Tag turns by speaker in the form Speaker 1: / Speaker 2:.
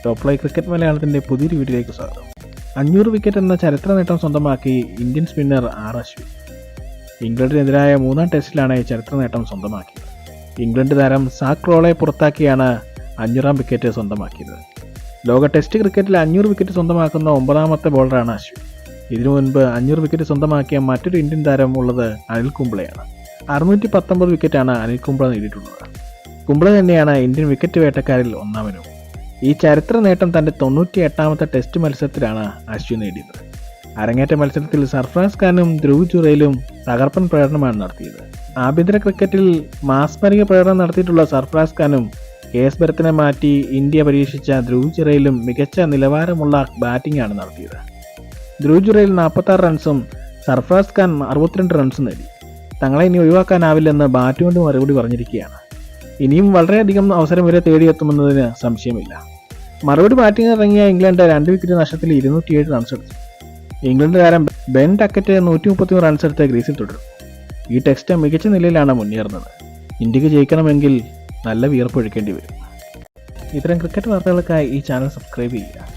Speaker 1: Top live cricket മലയാളത്തിൻ്റെ പുതിയൊരു വീഡിയോയിലേക്ക് സ്വാഗതം. 500 വിക്കറ്റ് എന്ന ചരിത്ര നേട്ടം സ്വന്തമാക്കി ഇന്ത്യൻ സ്പിന്നർ ആർ അശ്വിൻ. ഇംഗ്ലണ്ടിനെതിരായ 3-ാം ടെസ്റ്റിലാണ് ഈ ചരിത്ര നേട്ടം സ്വന്തമാക്കിയത്. ഇംഗ്ലണ്ട് താരം സാക് റോളെ പുറത്താക്കിയാണ് 500-ാം വിക്കറ്റ് സ്വന്തമാക്കിയത്. ലോക ടെസ്റ്റ് ക്രിക്കറ്റിൽ 500 വിക്കറ്റ് സ്വന്തമാക്കുന്ന 9ാമത്തെ ബോളറാണ് അശ്വിൻ. ഇതിനു മുൻപ് 500 വിക്കറ്റ് സ്വന്തമാക്കിയ മറ്റൊരു ഇന്ത്യൻ താരം ഉള്ളത് അനിൽ കുംബ്ലെയാണ്. 619 വിക്കറ്റാണ് അനിൽ കുംബ്ലെ നേടിയിട്ടുള്ളത്. കുംബ്ലെ തന്നെയാണ് ഇന്ത്യൻ വിക്കറ്റ് വേട്ടക്കാരിൽ ഒന്നാമനും. ഈ ചരിത്ര നേട്ടം തൻ്റെ 98ാമത്തെ ടെസ്റ്റ് മത്സരത്തിലാണ് അശ്വിൻ നേടിയത്. അരങ്ങേറ്റ മത്സരത്തിൽ സർഫറാസ് ഖാനും ധ്രുവ് ജുറേലും തകർപ്പൻ പ്രകടനമാണ് നടത്തിയത്. ആഭ്യന്തര ക്രിക്കറ്റിൽ മാസ്മരിക പ്രകടനം നടത്തിയിട്ടുള്ള സർഫറാസ് ഖാനും കെ.എസ്. ഭരത്തിനെ മാറ്റി ഇന്ത്യ പരീക്ഷിച്ച ധ്രുവ് ജുറേലും മികച്ച നിലവാരമുള്ള ബാറ്റിംഗാണ് നടത്തിയത്. ധ്രുവ് ജുറേൽ 46 റൺസും സർഫറാസ് ഖാൻ 62 റൺസും നേടി. തങ്ങളെ ഇനി ഒഴിവാക്കാനാവില്ലെന്ന് ബാറ്റ് കൊണ്ട് മറുപടി പറഞ്ഞിരിക്കുകയാണ്. ഇനിയും വളരെയധികം അവസരം വരെ തേടിയെത്തുമെന്നതിന് സംശയമില്ല. മറുപടി ബാറ്റിംഗ് ഇറങ്ങിയ ഇംഗ്ലണ്ട് 2 വിക്കറ്റ് നഷ്ടത്തിൽ 207 റൺസ് എടുത്തു. ഇംഗ്ലണ്ട് താരം ബെൻ ടക്കറ്റ് 133 റൺസ് എടുത്ത് ഗ്രീസിൽ തുടരും. ഈ ടെസ്റ്റ് മികച്ച നിലയിലാണ് മുന്നേറുന്നത്. ഇന്ത്യക്ക് ജയിക്കണമെങ്കിൽ നല്ല വിയർപ്പൊഴുക്കേണ്ടി വരും. ഇത്തരം ക്രിക്കറ്റ് വാർത്തകൾക്കായി ഈ ചാനൽ സബ്സ്ക്രൈബ് ചെയ്യുക.